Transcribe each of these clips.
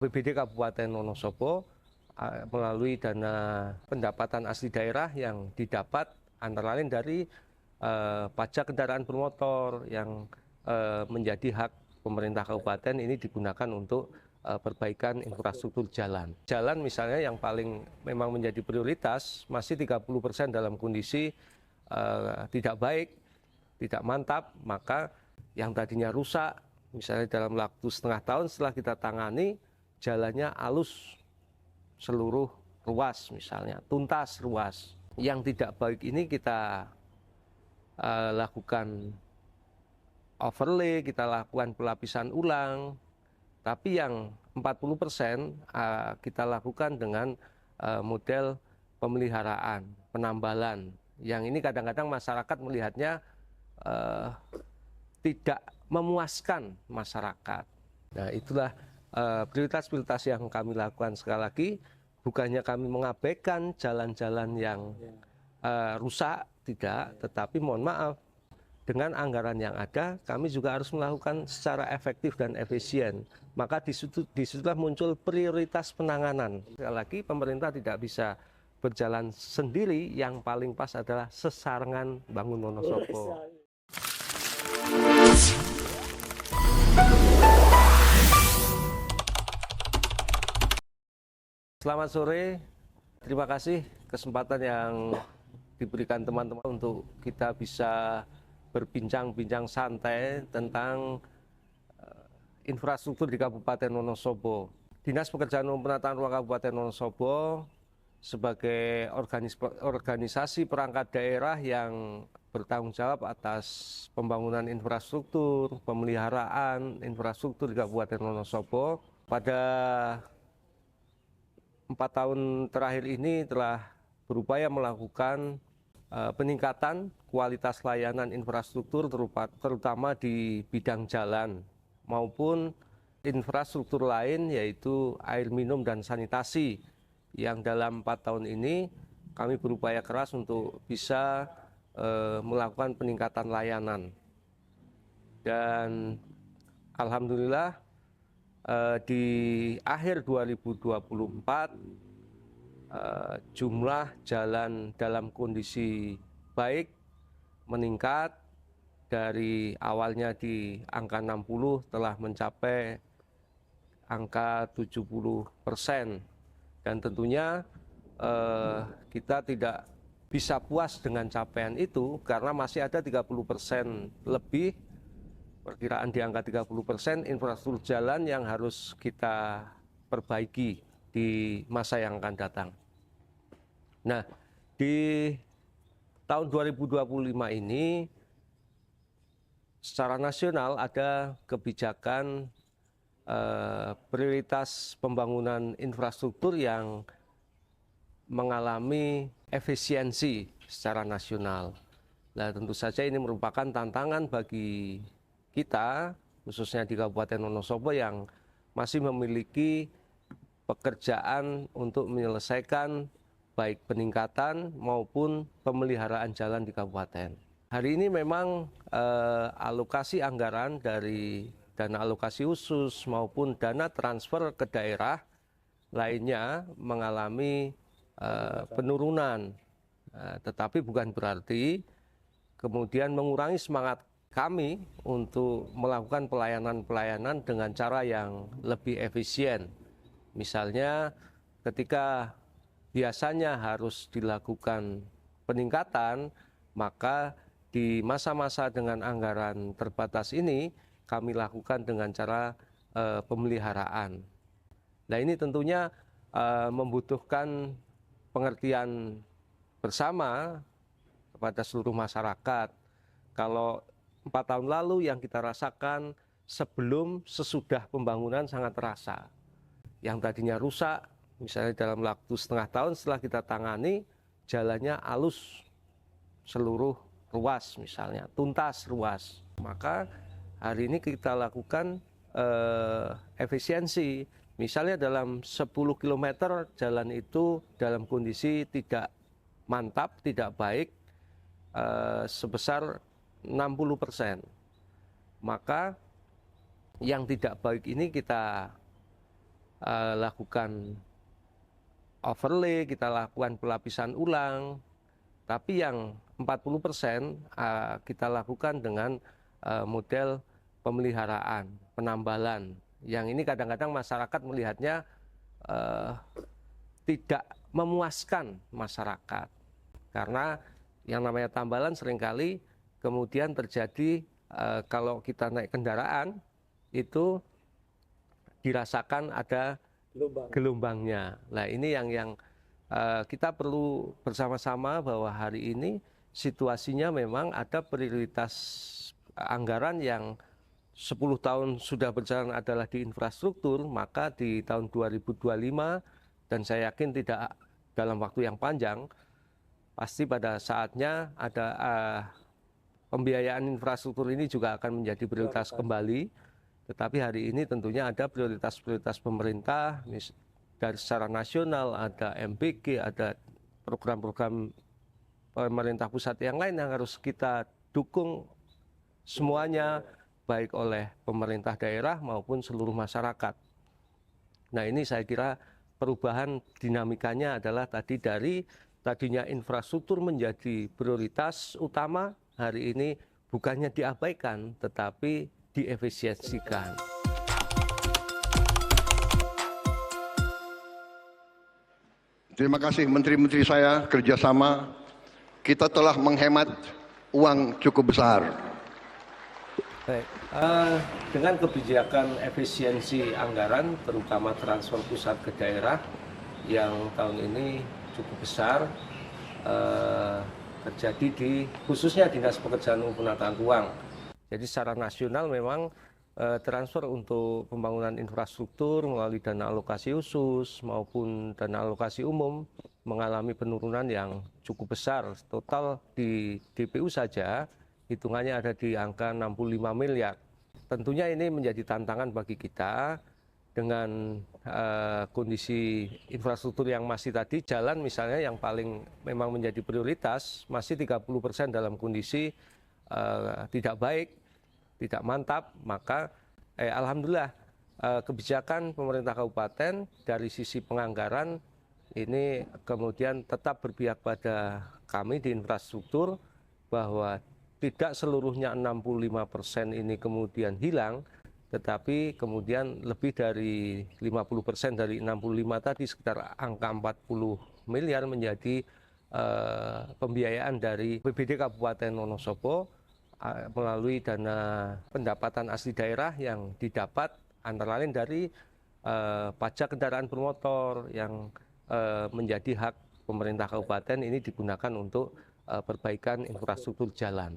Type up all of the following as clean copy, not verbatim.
BPD Kabupaten Wonosobo melalui dana pendapatan asli daerah yang didapat antara lain dari pajak kendaraan bermotor yang menjadi hak pemerintah kabupaten ini digunakan untuk perbaikan infrastruktur jalan. Jalan misalnya yang paling memang menjadi prioritas masih 30% dalam kondisi tidak baik, tidak mantap, maka yang tadinya rusak misalnya dalam waktu setengah tahun setelah kita tangani jalannya halus seluruh ruas misalnya, tuntas ruas. Yang tidak baik ini kita lakukan overlay, kita lakukan pelapisan ulang, tapi yang 40% kita lakukan dengan model pemeliharaan, penambalan. Yang ini kadang-kadang masyarakat melihatnya tidak memuaskan masyarakat. Nah, itulah prioritas-prioritas yang kami lakukan. Sekali lagi, bukannya kami mengabaikan jalan-jalan yang rusak, tidak, tetapi mohon maaf, dengan anggaran yang ada, kami juga harus melakukan secara efektif dan efisien. Maka disitulah muncul prioritas penanganan. Sekali lagi, pemerintah tidak bisa berjalan sendiri, yang paling pas adalah sesarengan bangun Wonosobo. Selamat sore, terima kasih kesempatan yang diberikan teman-teman untuk kita bisa berbincang-bincang santai tentang infrastruktur di Kabupaten Wonosobo. Dinas Pekerjaan Umum Penataan Ruang Kabupaten Wonosobo sebagai organisasi perangkat daerah yang bertanggung jawab atas pembangunan infrastruktur, pemeliharaan infrastruktur di Kabupaten Wonosobo. Pada 4 tahun terakhir ini telah berupaya melakukan peningkatan kualitas layanan infrastruktur terutama di bidang jalan maupun infrastruktur lain yaitu air minum dan sanitasi yang dalam 4 tahun ini kami berupaya keras untuk bisa melakukan peningkatan layanan. Dan alhamdulillah di akhir 2024 jumlah jalan dalam kondisi baik meningkat dari awalnya di angka 60 telah mencapai angka 70%. Dan tentunya kita tidak bisa puas dengan capaian itu karena masih ada 30% lebih, perkiraan di angka 30% infrastruktur jalan yang harus kita perbaiki di masa yang akan datang. Nah, di tahun 2025 ini secara nasional ada kebijakan prioritas pembangunan infrastruktur yang mengalami efisiensi secara nasional. Nah, tentu saja ini merupakan tantangan bagi kita, khususnya di Kabupaten Wonosobo yang masih memiliki pekerjaan untuk menyelesaikan baik peningkatan maupun pemeliharaan jalan di kabupaten. Hari ini memang alokasi anggaran dari dana alokasi khusus maupun dana transfer ke daerah lainnya mengalami penurunan, tetapi bukan berarti kemudian mengurangi semangat kami untuk melakukan pelayanan-pelayanan dengan cara yang lebih efisien. Misalnya ketika biasanya harus dilakukan peningkatan, maka di masa-masa dengan anggaran terbatas ini kami lakukan dengan cara pemeliharaan. Nah, ini tentunya membutuhkan pengertian bersama kepada seluruh masyarakat. Kalau 4 tahun lalu yang kita rasakan sebelum sesudah pembangunan sangat terasa. Yang tadinya rusak, misalnya dalam waktu setengah tahun setelah kita tangani, jalannya halus seluruh ruas misalnya, tuntas ruas. Maka hari ini kita lakukan efisiensi. Misalnya dalam 10 km jalan itu dalam kondisi tidak mantap, tidak baik, sebesar 60%. Maka yang tidak baik ini kita lakukan overlay, kita lakukan pelapisan ulang, tapi yang 40% kita lakukan dengan model pemeliharaan, penambalan. Yang ini kadang-kadang masyarakat melihatnya tidak memuaskan masyarakat. Karena yang namanya tambalan seringkali kemudian terjadi kalau kita naik kendaraan itu dirasakan ada gelombangnya. Nah ini yang kita perlu bersama-sama bahwa hari ini situasinya memang ada prioritas anggaran yang 10 tahun sudah berjalan adalah di infrastruktur, maka di tahun 2025 dan saya yakin tidak dalam waktu yang panjang, pasti pada saatnya ada pembiayaan infrastruktur ini juga akan menjadi prioritas kembali. Tetapi hari ini tentunya ada prioritas-prioritas pemerintah, dari secara nasional, ada MBG, ada program-program pemerintah pusat yang lain yang harus kita dukung semuanya, baik oleh pemerintah daerah maupun seluruh masyarakat. Nah ini saya kira perubahan dinamikanya adalah tadinya infrastruktur menjadi prioritas utama, hari ini bukannya diabaikan tetapi diefisiensikan. Terima kasih menteri-menteri saya, kerjasama kita telah menghemat uang cukup besar. Baik, dengan kebijakan efisiensi anggaran, terutama transfer pusat ke daerah yang tahun ini cukup besar, terjadi khususnya Dinas Pekerjaan Umum Penataan Ruang. Jadi secara nasional memang transfer untuk pembangunan infrastruktur melalui dana alokasi khusus maupun dana alokasi umum mengalami penurunan yang cukup besar. Total di DPU saja hitungannya ada di angka 65 miliar. Tentunya ini menjadi tantangan bagi kita dengan kondisi infrastruktur yang masih tadi, jalan misalnya yang paling memang menjadi prioritas, masih 30% dalam kondisi tidak baik, tidak mantap, maka alhamdulillah kebijakan pemerintah kabupaten dari sisi penganggaran ini kemudian tetap berpihak pada kami di infrastruktur bahwa tidak seluruhnya 65% ini kemudian hilang, tetapi kemudian lebih dari 50% dari 65 tadi sekitar angka 40 miliar menjadi pembiayaan dari APBD Kabupaten Wonosobo melalui dana pendapatan asli daerah yang didapat antara lain dari pajak kendaraan bermotor yang menjadi hak pemerintah kabupaten, ini digunakan untuk perbaikan infrastruktur jalan.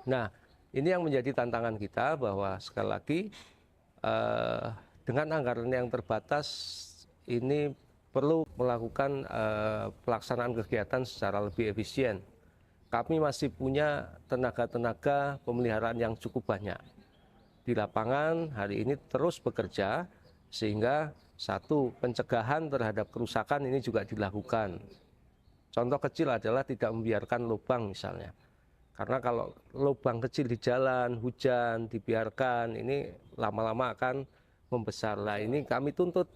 Nah, ini yang menjadi tantangan kita bahwa sekali lagi dengan anggaran yang terbatas ini perlu melakukan pelaksanaan kegiatan secara lebih efisien. Kami masih punya tenaga-tenaga pemeliharaan yang cukup banyak. Di lapangan hari ini terus bekerja sehingga satu, pencegahan terhadap kerusakan ini juga dilakukan. Contoh kecil adalah tidak membiarkan lubang misalnya. Karena kalau lubang kecil di jalan, hujan, dibiarkan, ini lama-lama akan membesar. Nah ini kami tuntut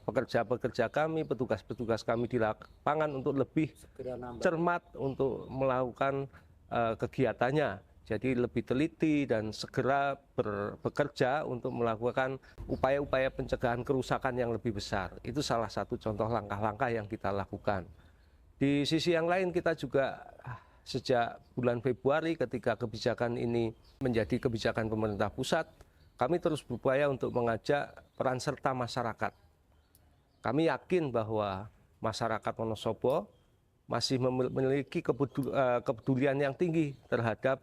pekerja-pekerja kami, petugas-petugas kami di lapangan untuk lebih cermat untuk melakukan kegiatannya. Jadi lebih teliti dan segera bekerja untuk melakukan upaya-upaya pencegahan kerusakan yang lebih besar. Itu salah satu contoh langkah-langkah yang kita lakukan. Di sisi yang lain kita juga sejak bulan Februari ketika kebijakan ini menjadi kebijakan pemerintah pusat, kami terus berupaya untuk mengajak peran serta masyarakat. Kami yakin bahwa masyarakat Wonosobo masih memiliki kepedulian yang tinggi terhadap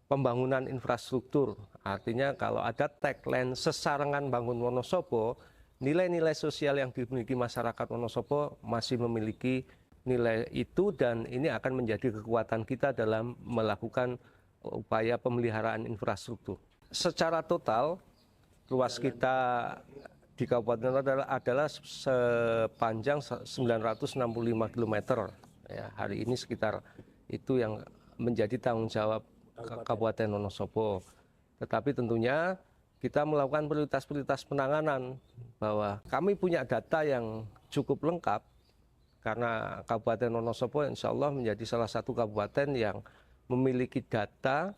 pembangunan infrastruktur. Artinya kalau ada tagline sesarengan bangun Wonosobo, nilai-nilai sosial yang dimiliki masyarakat Wonosobo masih memiliki nilai itu dan ini akan menjadi kekuatan kita dalam melakukan upaya pemeliharaan infrastruktur. Secara total, ruas kita di Kabupaten adalah sepanjang 965 km. Ya, hari ini sekitar itu yang menjadi tanggung jawab Kabupaten Wonosobo. Tetapi tentunya kita melakukan prioritas-prioritas penanganan, bahwa kami punya data yang cukup lengkap karena Kabupaten Wonosobo insya Allah menjadi salah satu kabupaten yang memiliki data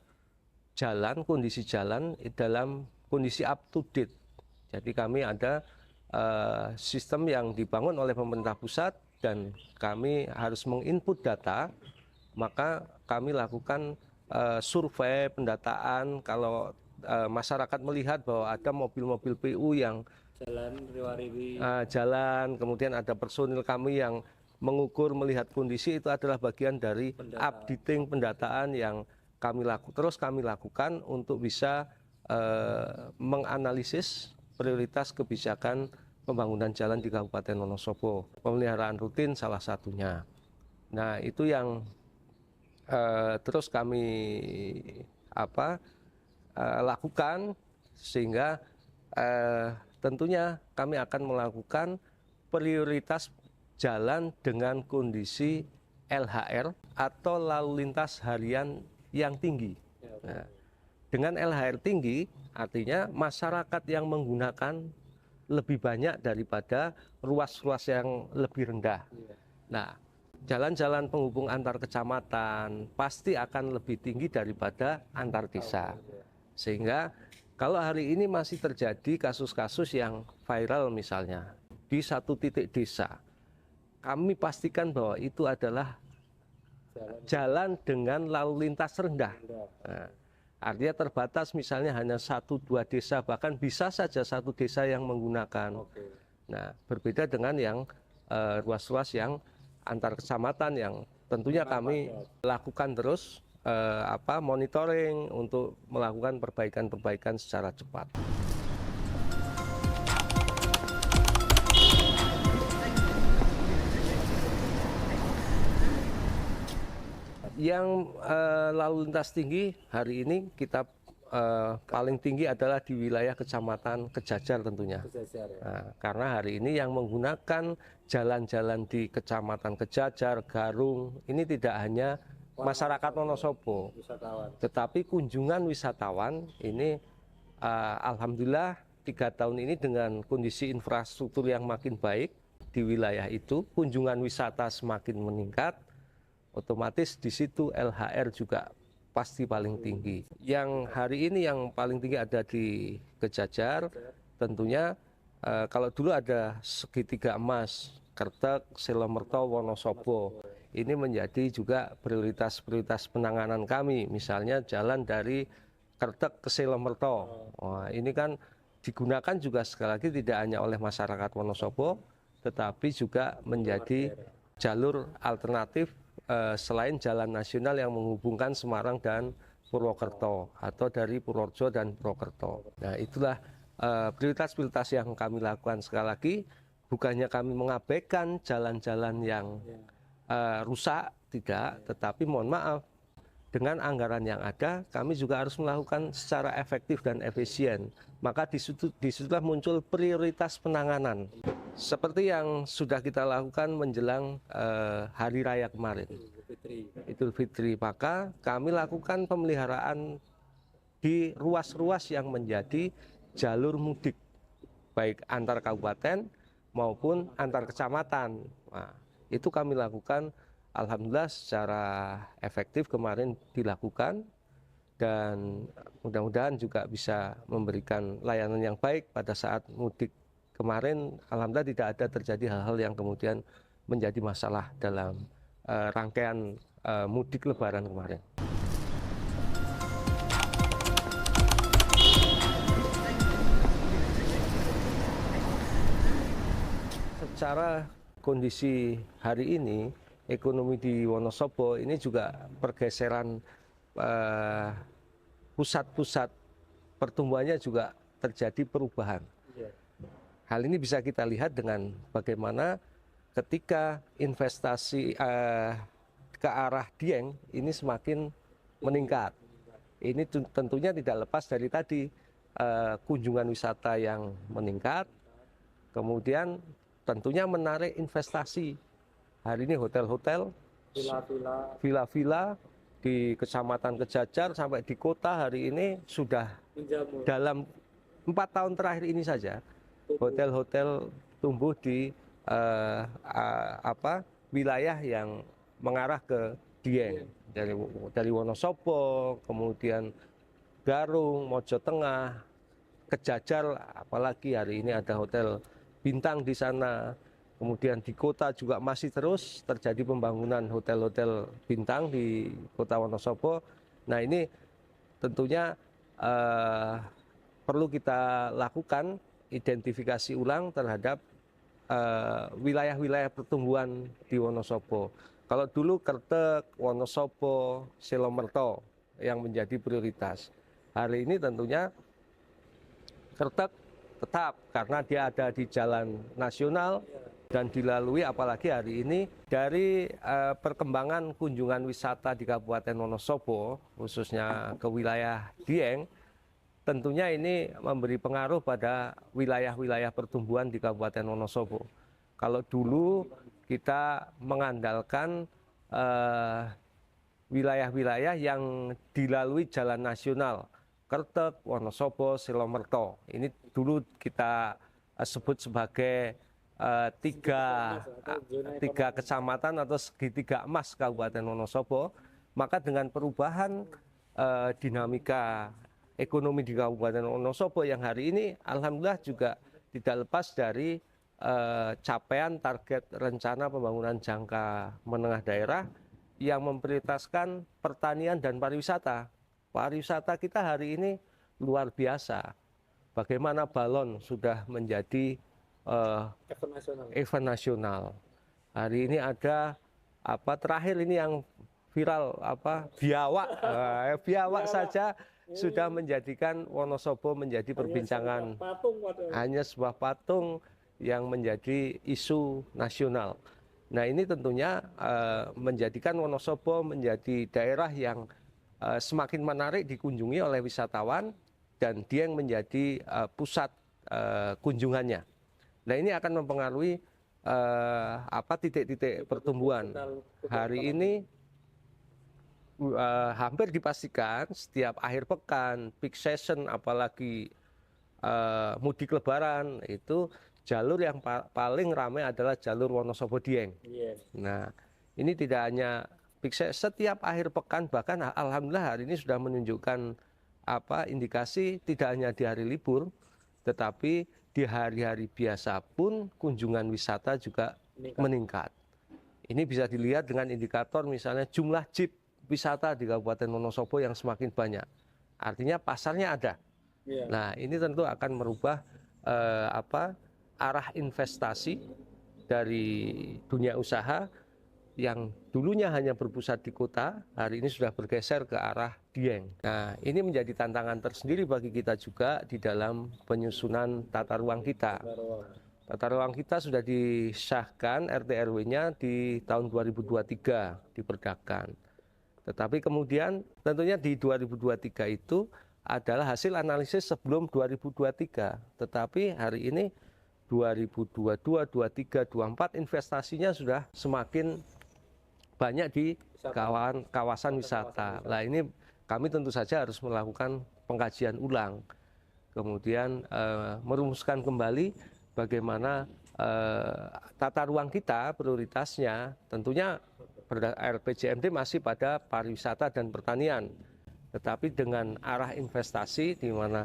jalan, kondisi jalan dalam kondisi up to date. Jadi kami ada sistem yang dibangun oleh pemerintah pusat dan kami harus menginput data, maka kami lakukan survei, pendataan. Kalau masyarakat melihat bahwa ada mobil-mobil PU yang jalan, kemudian ada personil kami yang mengukur, melihat kondisi, itu adalah bagian dari updating pendataan yang terus kami lakukan untuk bisa menganalisis prioritas kebijakan pembangunan jalan di Kabupaten Wonosobo. Pemeliharaan rutin salah satunya. Nah, itu yang terus kami lakukan, sehingga tentunya kami akan melakukan prioritas jalan dengan kondisi LHR atau lalu lintas harian yang tinggi. Nah, dengan LHR tinggi artinya masyarakat yang menggunakan lebih banyak daripada ruas-ruas yang lebih rendah. Nah, jalan-jalan penghubung antar kecamatan pasti akan lebih tinggi daripada antar desa. Sehingga kalau hari ini masih terjadi kasus-kasus yang viral misalnya di satu titik desa, kami pastikan bahwa itu adalah jalan dengan lalu lintas rendah. Nah, artinya terbatas, misalnya hanya 1-2 desa, bahkan bisa saja satu desa yang menggunakan. Nah, berbeda dengan yang ruas-ruas yang antar kecamatan yang tentunya kami lakukan terus monitoring untuk melakukan perbaikan-perbaikan secara cepat. Yang lalu lintas tinggi hari ini kita paling tinggi adalah di wilayah Kecamatan Kejajar tentunya. Nah, karena hari ini yang menggunakan jalan-jalan di Kecamatan Kejajar, Garung, ini tidak hanya masyarakat Wonosobo, tetapi kunjungan wisatawan ini alhamdulillah 3 tahun ini dengan kondisi infrastruktur yang makin baik di wilayah itu, kunjungan wisata semakin meningkat. Otomatis di situ LHR juga pasti paling tinggi. Yang hari ini yang paling tinggi ada di Kejajar, tentunya kalau dulu ada segitiga emas, Kertek, Silomerto, Wonosobo. Ini menjadi juga prioritas-prioritas penanganan kami. Misalnya jalan dari Kertek ke Silomerto. Wah, ini kan digunakan juga sekali lagi tidak hanya oleh masyarakat Wonosobo, tetapi juga menjadi jalur alternatif selain jalan nasional yang menghubungkan Semarang dan Purwokerto atau dari Purworejo dan Purwokerto. Nah, itulah prioritas-prioritas yang kami lakukan. Sekali lagi, bukannya kami mengabaikan jalan-jalan yang rusak, tidak, tetapi mohon maaf, dengan anggaran yang ada, kami juga harus melakukan secara efektif dan efisien. Maka disitulah muncul prioritas penanganan. Seperti yang sudah kita lakukan menjelang Hari Raya kemarin, Idul Fitri, maka kami lakukan pemeliharaan di ruas-ruas yang menjadi jalur mudik, baik antar kabupaten maupun antar kecamatan. Nah, itu kami lakukan, alhamdulillah secara efektif kemarin dilakukan, dan mudah-mudahan juga bisa memberikan layanan yang baik pada saat mudik kemarin. Alhamdulillah tidak ada terjadi hal-hal yang kemudian menjadi masalah dalam rangkaian mudik Lebaran kemarin. Secara kondisi hari ini, ekonomi di Wonosobo ini juga pergeseran pusat-pusat pertumbuhannya juga terjadi perubahan. Hal ini bisa kita lihat dengan bagaimana ketika investasi ke arah Dieng ini semakin meningkat. Ini tentunya tidak lepas dari tadi kunjungan wisata yang meningkat, kemudian tentunya menarik investasi. Hari ini hotel-hotel, villa-villa di Kecamatan Kejajar sampai di kota hari ini sudah dalam 4 tahun terakhir ini saja hotel-hotel tumbuh di wilayah yang mengarah ke Dieng, dari Wonosobo, kemudian Garung, Mojo Tengah, Kejajar, apalagi hari ini ada hotel bintang di sana. Kemudian di kota juga masih terus terjadi pembangunan hotel-hotel bintang di kota Wonosobo. Nah, ini tentunya perlu kita lakukan identifikasi ulang terhadap wilayah-wilayah pertumbuhan di Wonosobo. Kalau dulu Kertek, Wonosobo, Silomerto yang menjadi prioritas. Hari ini tentunya Kertek tetap karena dia ada di jalan nasional dan dilalui, apalagi hari ini dari perkembangan kunjungan wisata di Kabupaten Wonosobo, khususnya ke wilayah Dieng, tentunya ini memberi pengaruh pada wilayah-wilayah pertumbuhan di Kabupaten Wonosobo. Kalau dulu kita mengandalkan wilayah-wilayah yang dilalui jalan nasional, Kertek, Wonosobo, Silomerto. Ini dulu kita sebut sebagai tiga kecamatan atau segitiga emas Kabupaten Wonosobo. Maka dengan perubahan dinamika ekonomi di Kabupaten Wonosobo yang hari ini alhamdulillah juga tidak lepas dari capaian target rencana pembangunan jangka menengah daerah yang memprioritaskan pertanian dan pariwisata. Pariwisata kita hari ini luar biasa. Bagaimana balon sudah menjadi event nasional. Hari ini ada terakhir ini yang viral biawak. Biawak saja sudah menjadikan Wonosobo menjadi perbincangan. Hanya sebuah patung yang menjadi isu nasional. Nah, ini tentunya menjadikan Wonosobo menjadi daerah yang semakin menarik dikunjungi oleh wisatawan dan Dieng menjadi pusat kunjungannya. Nah, ini akan mempengaruhi titik-titik pertumbuhan. Hari ini hampir dipastikan setiap akhir pekan, peak season, apalagi mudik lebaran, itu jalur yang paling ramai adalah jalur Wonosobo Dieng. Nah, ini tidak hanya peak season, setiap akhir pekan, bahkan alhamdulillah hari ini sudah menunjukkan indikasi tidak hanya di hari libur, tetapi di hari-hari biasa pun kunjungan wisata juga meningkat. Ini bisa dilihat dengan indikator misalnya jumlah jeep wisata di Kabupaten Wonosobo yang semakin banyak. Artinya pasarnya ada. Nah, ini tentu akan merubah arah investasi dari dunia usaha yang dulunya hanya berpusat di kota, hari ini sudah bergeser ke arah Dieng. Nah, ini menjadi tantangan tersendiri bagi kita juga di dalam penyusunan tata ruang kita. Tata ruang kita sudah disahkan RT RW-nya di tahun 2023 diperdagkan. Tetapi kemudian tentunya di 2023 itu adalah hasil analisis sebelum 2023. Tetapi hari ini 2022, 2023, 2024 investasinya sudah semakin banyak di kawasan wisata. Nah, ini kami tentu saja harus melakukan pengkajian ulang. Kemudian merumuskan kembali bagaimana tata ruang kita prioritasnya. Tentunya RPJMD masih pada pariwisata dan pertanian. Tetapi dengan arah investasi di mana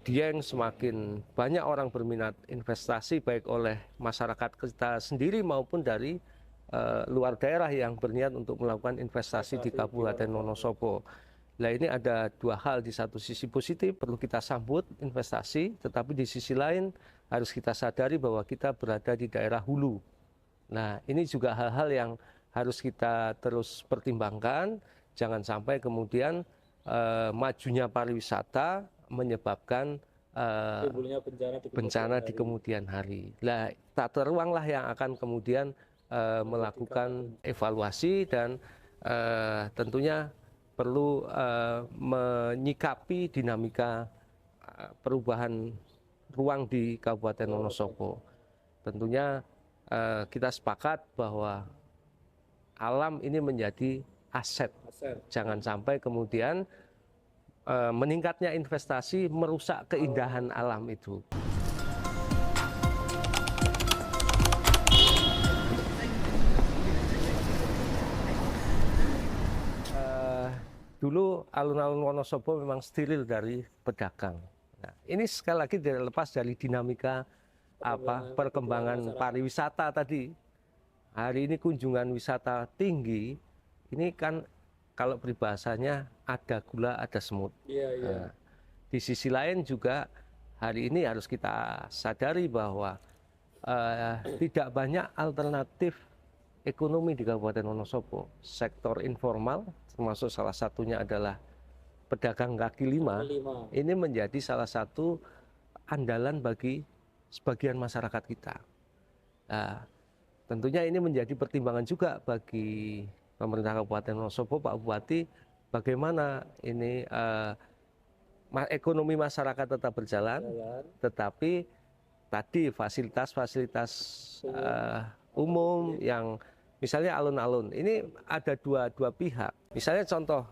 Dieng semakin banyak orang berminat investasi baik oleh masyarakat kita sendiri maupun dari luar daerah yang berniat untuk melakukan investasi di Kabupaten Wonosobo. Nah, ini ada dua hal, di satu sisi positif perlu kita sambut investasi, tetapi di sisi lain harus kita sadari bahwa kita berada di daerah hulu. Nah, ini juga hal-hal yang harus kita terus pertimbangkan, jangan sampai kemudian majunya pariwisata menyebabkan bencana di kemudian hari. Nah, tata ruang lah yang akan kemudian melakukan evaluasi dan tentunya perlu menyikapi dinamika perubahan ruang di Kabupaten Wonosobo. Tentunya kita sepakat bahwa alam ini menjadi aset. Jangan sampai kemudian meningkatnya investasi merusak keindahan alam itu. Dulu alun-alun Wonosobo memang steril dari pedagang. Nah, ini sekali lagi tidak lepas dari dinamika perkembangan pariwisata tadi. Hari ini kunjungan wisata tinggi, ini kan kalau peribahasanya ada gula ada semut. Nah, di sisi lain juga hari ini harus kita sadari bahwa tidak banyak alternatif ekonomi di Kabupaten Wonosobo. Sektor informal, termasuk salah satunya adalah pedagang kaki lima, ini menjadi salah satu andalan bagi sebagian masyarakat kita. Nah, tentunya ini menjadi pertimbangan juga bagi pemerintah Kabupaten Wonosobo, Pak Bupati, bagaimana ini ekonomi masyarakat tetap berjalan, tetapi tadi fasilitas-fasilitas umum yang misalnya alun-alun, ini ada dua pihak. Misalnya contoh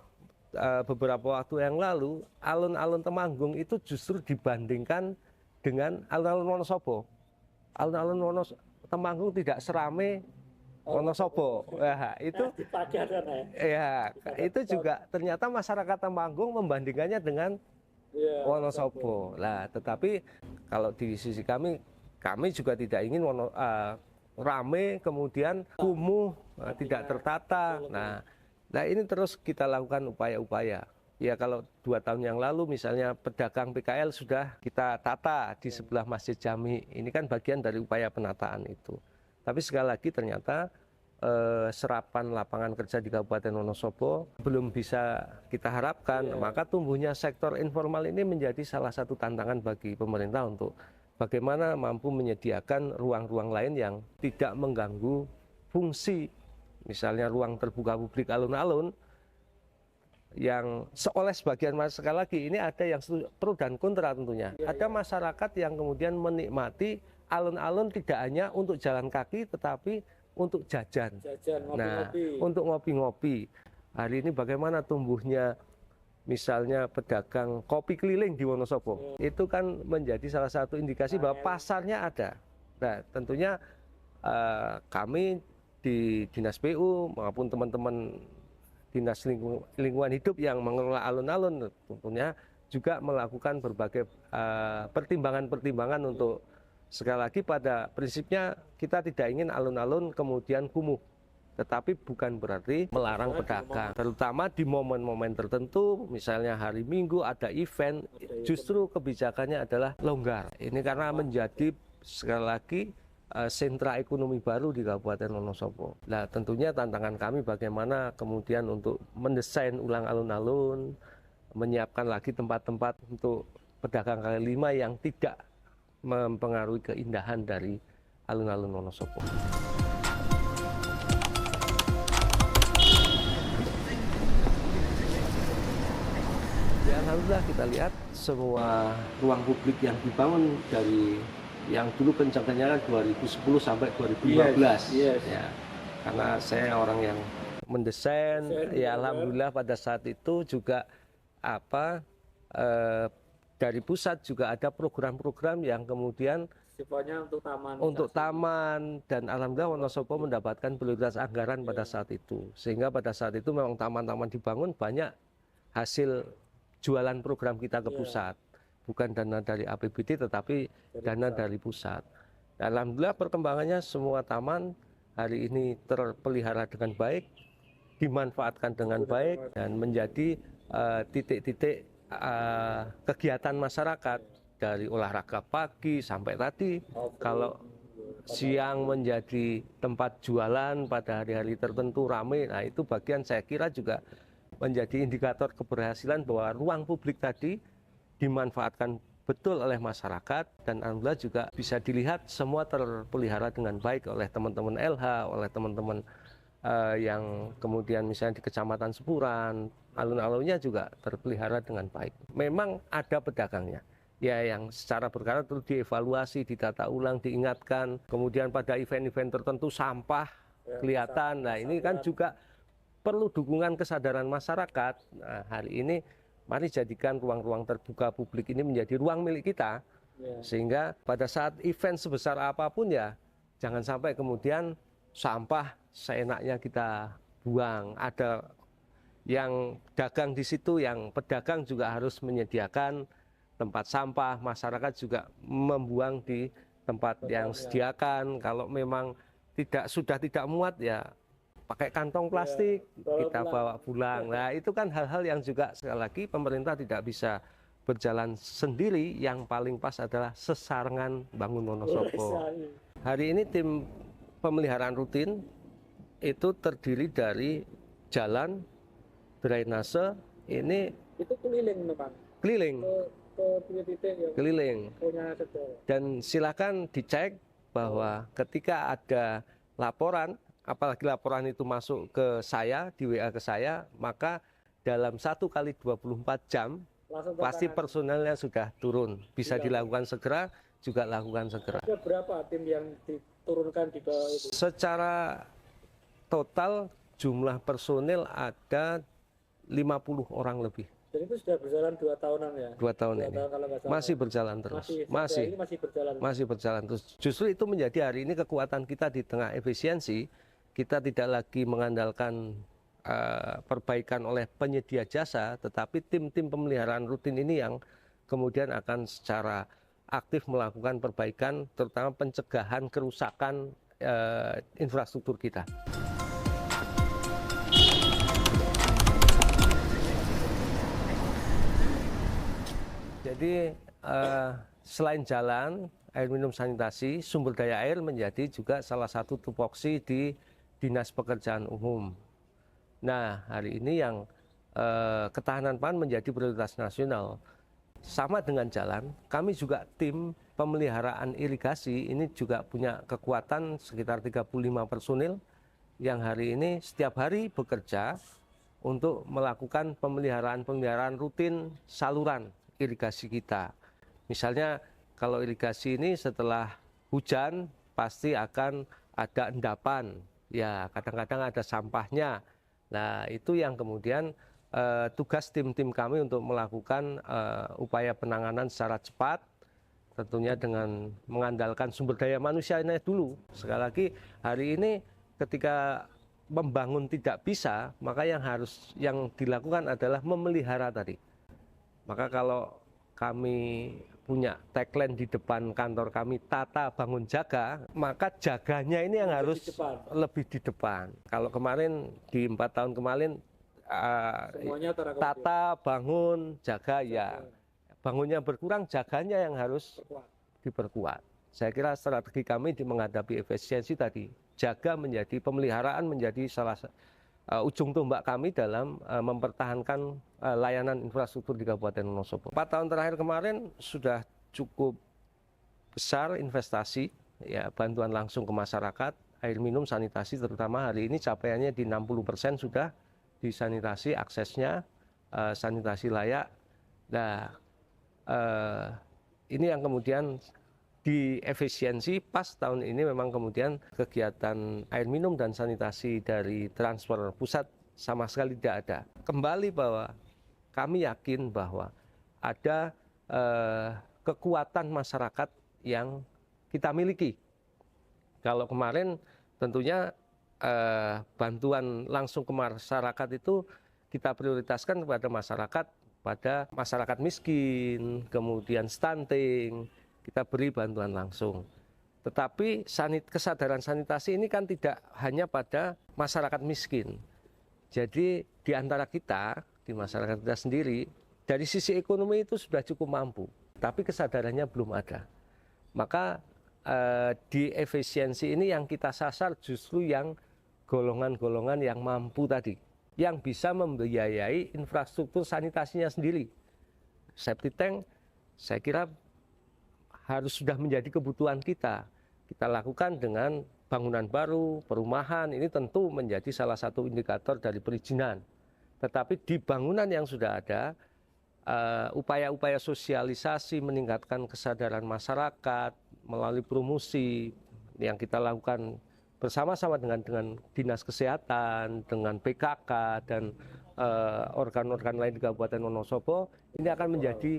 beberapa waktu yang lalu, alun-alun Temanggung itu justru dibandingkan dengan alun-alun Wonosobo. Alun-alun Temanggung tidak seramai Wonosobo. Nah, itu ya, itu juga ternyata masyarakat Temanggung membandingkannya dengan Wonosobo. Nah, tetapi kalau di sisi kami juga tidak ingin rame kemudian kumuh, tidak tertata. Nah ini terus kita lakukan upaya-upaya. Ya kalau 2 tahun yang lalu misalnya pedagang PKL sudah kita tata di sebelah Masjid Jami. Ini kan bagian dari upaya penataan itu. Tapi sekali lagi ternyata serapan lapangan kerja di Kabupaten Wonosobo belum bisa kita harapkan. Maka tumbuhnya sektor informal ini menjadi salah satu tantangan bagi pemerintah untuk bagaimana mampu menyediakan ruang-ruang lain yang tidak mengganggu fungsi, misalnya ruang terbuka publik alun-alun, yang oleh sebagian masyarakat, sekali lagi ini ada yang pro dan kontra tentunya. Ada masyarakat yang kemudian menikmati alun-alun tidak hanya untuk jalan kaki, tetapi untuk jajan, ngopi-ngopi. Untuk ngopi-ngopi. Hari ini bagaimana tumbuhnya misalnya pedagang kopi keliling di Wonosobo, itu kan menjadi salah satu indikasi bahwa pasarnya ada. Nah, tentunya kami di Dinas PU maupun teman-teman Dinas Lingkungan Hidup yang mengelola alun-alun tentunya juga melakukan berbagai pertimbangan-pertimbangan untuk sekali lagi pada prinsipnya kita tidak ingin alun-alun kemudian kumuh. Tetapi bukan berarti melarang pedagang, terutama di momen-momen tertentu, misalnya hari Minggu ada event, justru kebijakannya adalah longgar. Ini karena menjadi sekali lagi sentra ekonomi baru di Kabupaten Wonosobo. Nah tentunya tantangan kami bagaimana kemudian untuk mendesain ulang alun-alun, menyiapkan lagi tempat-tempat untuk pedagang kaki lima yang tidak mempengaruhi keindahan dari alun-alun Wonosobo. Alhamdulillah kita lihat semua ruang publik yang dibangun dari yang dulu kencang-kencangnya 2010 sampai 2015. Ya, karena saya orang yang mendesain, ya alhamdulillah pada saat itu juga dari pusat juga ada program-program yang kemudian sifatnya untuk taman dan alhamdulillah Wonosobo mendapatkan prioritas anggaran pada saat itu, sehingga pada saat itu memang taman-taman dibangun banyak hasil jualan program kita ke pusat, bukan dana dari APBD tetapi dana dari pusat. Alhamdulillah perkembangannya semua taman hari ini terpelihara dengan baik, dimanfaatkan dengan baik dan menjadi titik-titik kegiatan masyarakat dari olahraga pagi sampai tadi. Kalau siang menjadi tempat jualan pada hari-hari tertentu ramai, nah itu bagian saya kira juga menjadi indikator keberhasilan bahwa ruang publik tadi dimanfaatkan betul oleh masyarakat dan alhamdulillah juga bisa dilihat semua terpelihara dengan baik oleh teman-teman LH, oleh teman-teman yang kemudian misalnya di Kecamatan Sepuran, alun-alunnya juga terpelihara dengan baik. Memang ada pedagangnya, ya yang secara berkala perlu dievaluasi, ditata ulang, diingatkan. Kemudian pada event-event tertentu sampah kelihatan. Nah ini kan juga perlu dukungan kesadaran masyarakat. Nah, hari ini Mari jadikan ruang-ruang terbuka publik ini menjadi ruang milik kita, sehingga pada saat event sebesar apapun ya, jangan sampai kemudian sampah seenaknya kita buang. Ada yang dagang di situ, yang pedagang juga harus menyediakan tempat sampah, masyarakat juga membuang di tempat yang sediakan. Kalau memang sudah tidak muat ya pakai kantong plastik, kita bawa pulang. Nah, itu kan hal-hal yang juga sekali lagi pemerintah tidak bisa berjalan sendiri. Yang paling pas adalah sesarengan bangun Wonosobo. Hari ini tim pemeliharaan rutin itu terdiri dari jalan, drainase, ini itu keliling memang. Keliling. Ke titik yang Keliling. punya sedang. Dan silakan dicek bahwa ketika ada laporan, apalagi laporan itu masuk ke saya, di WA ke saya, maka dalam 1 kali 24 jam pasti personelnya sudah turun. Bisa dilakukan segera, juga lakukan segera. Ada berapa tim yang diturunkan di bawah itu? Secara total jumlah personil ada 50 orang lebih. Dan itu sudah berjalan 2 tahunan ya? 2 tahun ini. Tahun, masih berjalan terus. Masih berjalan terus. Justru itu menjadi hari ini kekuatan kita di tengah efisiensi. Kita tidak lagi mengandalkan perbaikan oleh penyedia jasa, tetapi tim-tim pemeliharaan rutin ini yang kemudian akan secara aktif melakukan perbaikan, terutama pencegahan kerusakan infrastruktur kita. Jadi selain jalan, air minum sanitasi, sumber daya air menjadi juga salah satu tupoksi di Dinas Pekerjaan Umum. Nah, hari ini yang ketahanan pangan menjadi prioritas nasional. Sama dengan jalan, kami juga tim pemeliharaan irigasi ini juga punya kekuatan sekitar 35 personil yang hari ini setiap hari bekerja untuk melakukan pemeliharaan rutin saluran irigasi kita. Misalnya kalau irigasi ini setelah hujan pasti akan ada endapan, ya kadang-kadang ada sampahnya. Nah itu yang kemudian tugas tim-tim kami untuk melakukan upaya penanganan secara cepat, tentunya dengan mengandalkan sumber daya manusianya dulu. Sekali lagi hari ini ketika membangun tidak bisa, maka yang dilakukan adalah memelihara tadi. Maka kalau kami punya tagline di depan kantor kami, tata bangun jaga, maka jaganya ini yang harus lebih di depan. Kalau kemarin di 4 tahun kemarin tata bangun jaga ya, bangunnya berkurang, jaganya yang harus diperkuat. Saya kira strategi kami di menghadapi efisiensi tadi, jaga menjadi pemeliharaan menjadi salah ujung tombak kami dalam mempertahankan layanan infrastruktur di Kabupaten Wonosobo. 4 tahun terakhir kemarin sudah cukup besar investasi, ya bantuan langsung ke masyarakat, air minum, sanitasi terutama hari ini capaiannya di 60% sudah disanitasi, aksesnya, sanitasi layak. Nah, ini yang kemudian di efisiensi pas tahun ini memang kemudian kegiatan air minum dan sanitasi dari transfer pusat sama sekali tidak ada. Kembali bahwa kami yakin bahwa ada kekuatan masyarakat yang kita miliki. Kalau kemarin tentunya bantuan langsung ke masyarakat itu kita prioritaskan kepada masyarakat miskin, kemudian stunting, kita beri bantuan langsung. Tetapi kesadaran sanitasi ini kan tidak hanya pada masyarakat miskin. Jadi di antara kita, di masyarakat kita sendiri, dari sisi ekonomi itu sudah cukup mampu, tapi kesadarannya belum ada. Maka di efisiensi ini yang kita sasar justru yang golongan-golongan yang mampu tadi, yang bisa membiayai infrastruktur sanitasinya sendiri. Septic tank, saya kira harus sudah menjadi kebutuhan kita. Kita lakukan dengan bangunan baru, perumahan, ini tentu menjadi salah satu indikator dari perizinan. Tetapi di bangunan yang sudah ada, upaya-upaya sosialisasi, meningkatkan kesadaran masyarakat, melalui promosi yang kita lakukan bersama-sama dengan Dinas Kesehatan, dengan PKK, dan organ-organ lain di Kabupaten Wonosobo, ini akan menjadi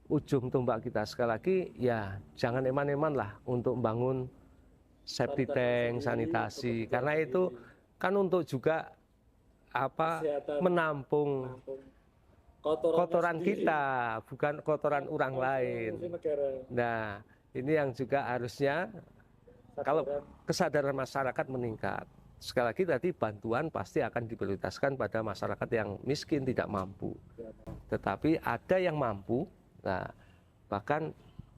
ujung tombak kita. Sekali lagi ya jangan eman-eman lah untuk membangun septic tank, sanitasi, karena itu kan untuk juga menampung kotoran kita, bukan kotoran orang lain. Nah, ini yang juga harusnya kalau kesadaran masyarakat meningkat. Sekali lagi tadi bantuan pasti akan diprioritaskan pada masyarakat yang miskin, tidak mampu. Tetapi ada yang mampu, nah bahkan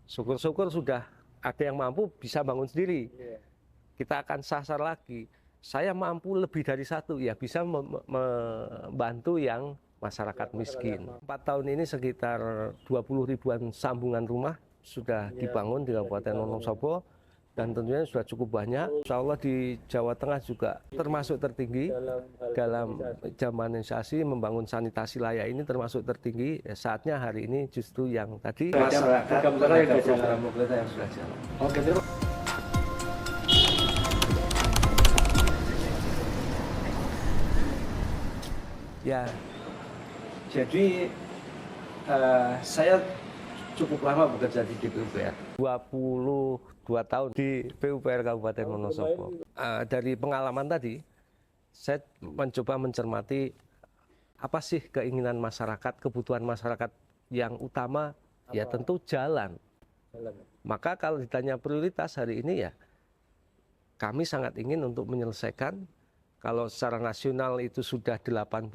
syukur-syukur sudah ada yang mampu bisa bangun sendiri. Kita akan sasar lagi. Saya mampu lebih dari satu, ya bisa membantu yang masyarakat miskin. 4 tahun ini sekitar 20 ribuan sambungan rumah sudah dibangun di Kabupaten Wonosobo, dan tentunya sudah cukup banyak. Insya Allah di Jawa Tengah juga termasuk tertinggi dalam jamanisasi, membangun sanitasi layak ini termasuk tertinggi. Saatnya hari ini justru yang tadi masyarakat program pemerintah yang sudah jalan. Oke, terima kasih. Ya, jadi saya cukup lama bekerja di PUPR, 22 tahun di PUPR Kabupaten Wonosobo. Dari pengalaman tadi, saya mencoba mencermati apa sih keinginan masyarakat, kebutuhan masyarakat yang utama, ya tentu jalan. Maka kalau ditanya prioritas hari ini ya, kami sangat ingin untuk menyelesaikan. Kalau secara nasional itu sudah 80%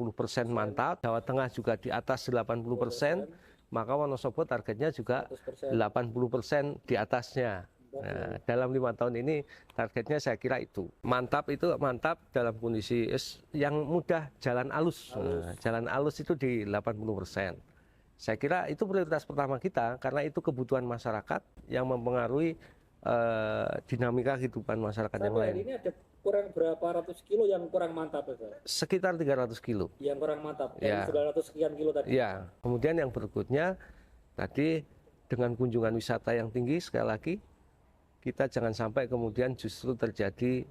mantap, Jawa Tengah juga di atas 80%, maka Wonosobo targetnya juga 80% di atasnya. Nah, dalam 5 tahun ini targetnya saya kira itu. Mantap dalam kondisi yang mudah, jalan alus. Nah, jalan alus itu di 80%. Saya kira itu prioritas pertama kita, karena itu kebutuhan masyarakat yang mempengaruhi dinamika kehidupan masyarakat yang lain. Ini ada kurang berapa ratus kilo yang kurang mantap, Pak? Sekitar 300 kilo. Yang kurang mantap, Ya. 900 sekian kilo tadi. Ya, kemudian yang berikutnya tadi dengan kunjungan wisata yang tinggi, sekali lagi kita jangan sampai kemudian justru terjadi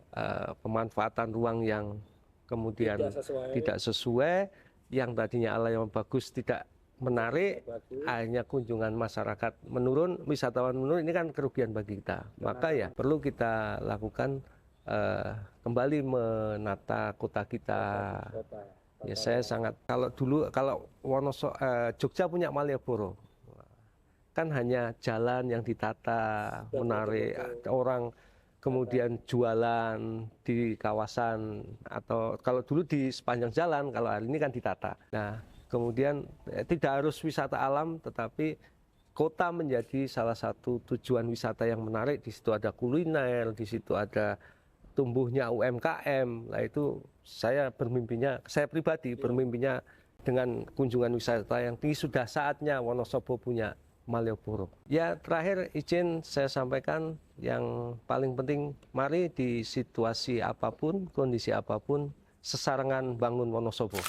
pemanfaatan ruang yang kemudian tidak sesuai, yang tadinya alam yang bagus tidak menarik, hanya kunjungan masyarakat menurun, wisatawan menurun, ini kan kerugian bagi kita. Maka ya perlu kita lakukan kembali menata kota kita. Ya saya sangat, kalau Jogja punya Malioboro, kan hanya jalan yang ditata, menarik orang, kemudian jualan di kawasan, atau kalau dulu di sepanjang jalan, kalau hari ini kan ditata. Nah, kemudian tidak harus wisata alam, tetapi kota menjadi salah satu tujuan wisata yang menarik. Di situ ada kuliner, di situ ada tumbuhnya UMKM. Nah itu saya pribadi bermimpinya dengan kunjungan wisata yang tinggi. Sudah saatnya Wonosobo punya Malioboro. Ya terakhir izin saya sampaikan yang paling penting, mari di situasi apapun, kondisi apapun, sesarengan bangun Wonosobo.